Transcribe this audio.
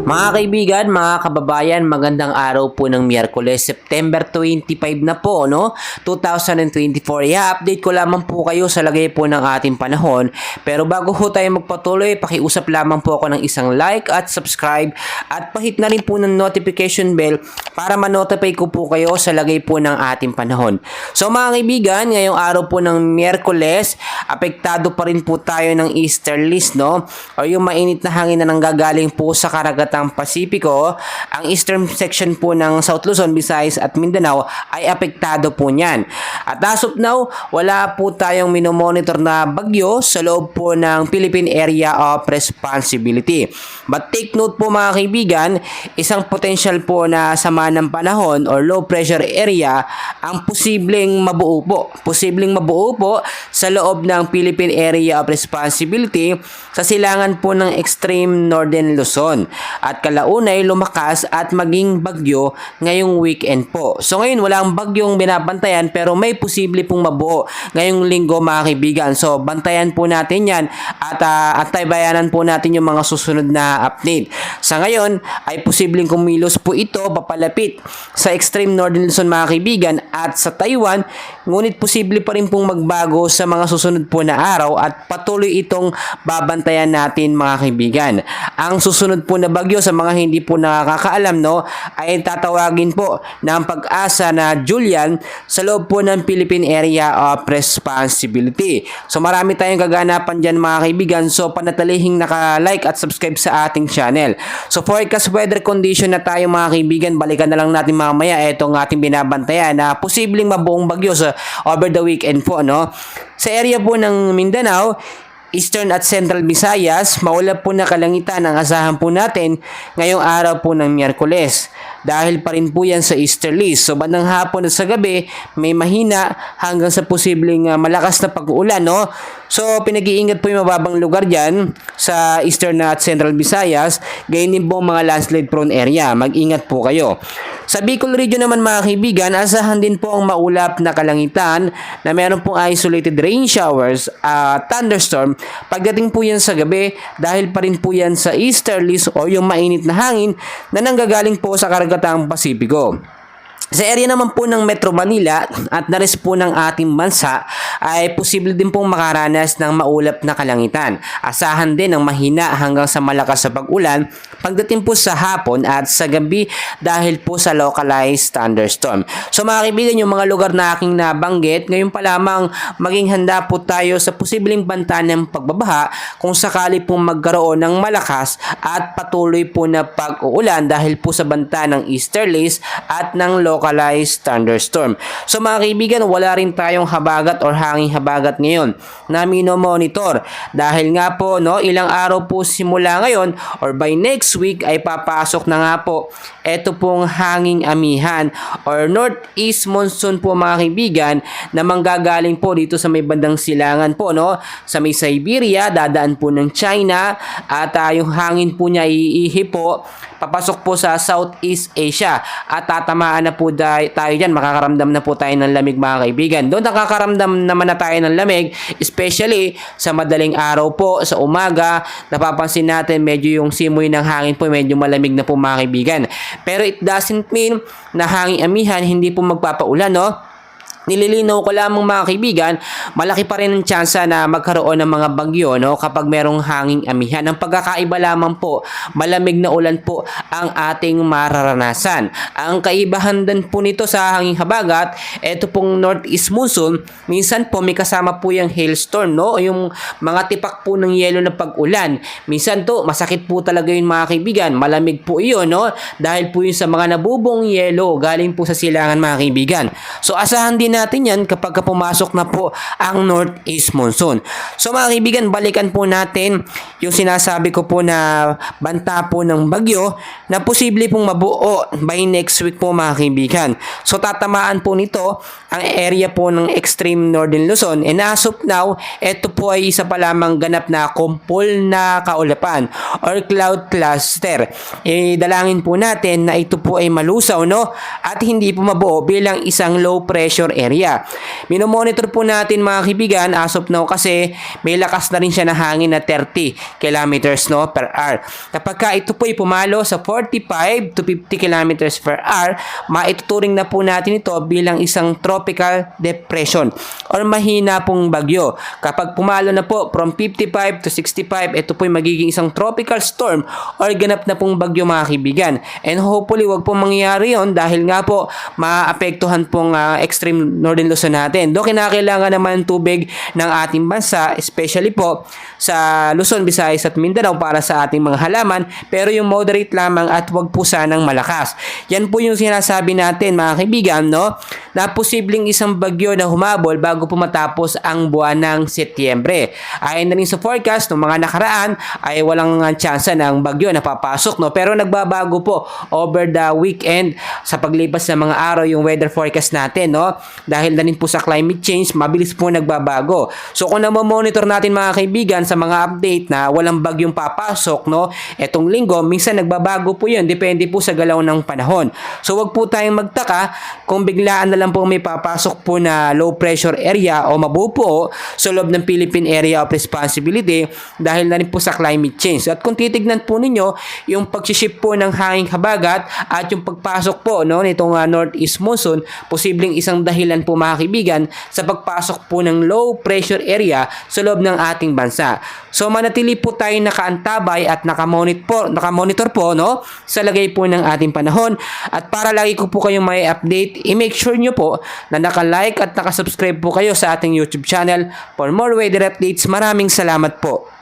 Mga kaibigan, mga kababayan, magandang araw po ng Miyerkules, September 25 na po, no? 2024. I-update ko lamang po kayo sa lagay po ng ating panahon. Pero bago po tayo magpatuloy, pakiusap lamang po ako ng isang like at subscribe at pahit na rin po ng notification bell para ma-notify ko po kayo sa lagay po ng ating panahon. So mga kaibigan, ngayong araw po ng Miyerkules, apektado pa rin po tayo ng easterlies, no? O yung mainit na hangin na nanggagaling po sa karagatang Pasipiko. Ang eastern section po ng South Luzon, Visayas at Mindanao ay apektado po niyan. At as of now, wala po tayong minomonitor na bagyo sa loob po ng Philippine Area of Responsibility. But take note po mga kaibigan, isang potential po na sama ng panahon or low pressure area ang posibleng mabuo po. Posibleng mabuo po sa loob ng Philippine Area of Responsibility sa silangan po ng extreme northern Luzon. At kalaunay lumakas at maging bagyo ngayong weekend po. So ngayon walang bagyong binabantayan pero may posible pong mabuo ngayong linggo mga kaibigan. So bantayan po natin yan at antabayanan po natin yung mga susunod na update. Sa ngayon ay posibleng kumilos po ito papalapit sa extreme northern Luzon mga kaibigan at sa Taiwan, ngunit posible pa rin pong magbago sa mga susunod po na araw at patuloy itong babantayan natin mga kaibigan. Ang susunod po na bagyo sa mga hindi po nakakaalam, no, ay tatawagin po ng Pag-asa na Julian sa loob po ng Philippine Area of Responsibility. So marami tayong kaganapan dyan mga kaibigan, so panatalihing naka-like at subscribe sa ating channel. So forecast weather condition na tayo mga kaibigan, balikan na lang natin mamaya itong ating binabantayan na posibleng mabuong bagyo sa over the weekend po, no. Sa area po ng Mindanao, Eastern at Central Visayas, maulap po na kalangitan ang asahan po natin ngayong araw po ng Miyerkules. Dahil pa rin po yan sa easterlies. So bandang hapon at sa gabi, may mahina hanggang sa posibleng malakas na pag-uulan, no? So pinag-iingat po yung mababang lugar dyan sa Eastern at Central Visayas. Gayon din po mga landslide prone area. Mag-ingat po kayo. Sa Bicol region naman mga kaibigan, asahan din po ang maulap na kalangitan na meron pong isolated rain showers at thunderstorm. Pagdating po yan sa gabi, dahil pa rin po yan sa easterlies o yung mainit na hangin na nanggagaling po sa karagatang Pasipiko. Sa area naman po ng Metro Manila at na rest po ng ating bansa ay posible din pong makaranas ng maulap na kalangitan. Asahan din ng mahina hanggang sa malakas sa pag-ulan pagdating po sa hapon at sa gabi dahil po sa localized thunderstorm. So mga kaibigan, yung mga lugar na aking nabanggit, ngayon pa lamang maging handa po tayo sa posibleng banta ng pagbabaha kung sakali pong magkaroon ng malakas at patuloy po na pag-uulan dahil po sa banta ng easterlies at ng localized thunderstorm. So mga kaibigan, wala rin tayong habagat or hanging habagat ngayon na minomonitor dahil nga po, no, ilang araw po simula ngayon or by next week ay papasok na nga po eto pong hanging amihan or northeast monsoon po mga kaibigan na manggagaling po dito sa may bandang silangan po, no, sa may Siberia, dadaan po ng China at yung hangin po niya iihi po papasok po sa Southeast Asia at tatamaan na po tayo dyan, makakaramdam na po tayo ng lamig mga kaibigan. Doon nakakaramdam naman na tayo ng lamig, especially sa madaling araw po, sa umaga, napapansin natin medyo yung simoy ng hangin po, medyo malamig na po mga kaibigan. Pero it doesn't mean na hanging amihan hindi po magpapaulan, no? Nililinaw ko lamang mga kaibigan, malaki pa rin ang tsansa na magkaroon ng mga bagyo, no, kapag merong hanging amihan. Ang pagkakaiba lamang po, malamig na ulan po ang ating mararanasan. Ang kaibahan din po nito sa hanging habagat, ito pong northeast monsoon, minsan po may kasama po yung hailstorm, no, yung mga tipak po ng yelo na pag-ulan. Minsan to, masakit po talaga yun mga kaibigan, malamig po iyon, no, dahil po yun sa mga nabubong yelo galing po sa silangan mga kaibigan. So asahan din natin yan kapag pumasok na po ang northeast monsoon. So mga kaibigan, balikan po natin yung sinasabi ko po na banta po ng bagyo na posible pong mabuo by next week po mga kaibigan. So tatamaan po nito ang area po ng extreme northern Luzon, and as of now, ito po ay isa pa lamang ganap na kumpol na kaulapan or cloud cluster. Dalangin po natin na ito po ay malusaw, no, at hindi po mabuo bilang isang low pressure area. area. Minomonitor po natin mga kaibigan as of now kasi may lakas na rin siya na hangin na 30 kilometers no, per hour. Kapag ka ito po ay pumalo sa 45 to 50 kilometers per hour, maituturing na po natin ito bilang isang tropical depression or mahina pong bagyo. Kapag pumalo na po from 55 to 65, ito po ay magiging isang tropical storm or ganap na pong bagyo mga kaibigan. And hopefully wag pong mangyayari yon dahil nga po maapektuhan pong extreme northern Luzon natin. Do kinakailangan naman tubig ng ating bansa, especially po sa Luzon, Visayas at Mindanao para sa ating mga halaman, pero yung moderate lamang at wag po sanang malakas. Yan po yung sinasabi natin mga kaibigan, no? Na posibleng isang bagyo na humabol bago po matapos ang buwan ng Setyembre. Ayon na rin sa forecast ng mga nakaraan ay walang tsansa ng bagyo na papasok, no? Pero nagbabago po over the weekend sa paglipas ng mga araw yung weather forecast natin, no? Dahil na rin po sa climate change, mabilis po nagbabago. So kung monitor natin mga kaibigan sa mga update na walang bagyong papasok, no? Etong linggo, minsan nagbabago po yun. Depende po sa galaw ng panahon. So wag po tayong magtaka kung biglaan na lang po may papasok po na low pressure area o mabubuo sa loob ng Philippine Area of Responsibility dahil na rin po sa climate change. At kung titignan po ninyo, yung pag-ship po ng hanging habagat at yung pagpasok po no, nitong northeast monsoon, posibleng isang dahilan po mga kaibigan sa pagpasok po ng low pressure area sa loob ng ating bansa. So manatili po tayo nakaantabay at nakamonitor po no, sa lagay po ng ating panahon. At para lagi ko po kayong may update, i-make sure nyo po na naka-like at naka-subscribe po kayo sa ating YouTube channel for more weather updates. Maraming salamat po.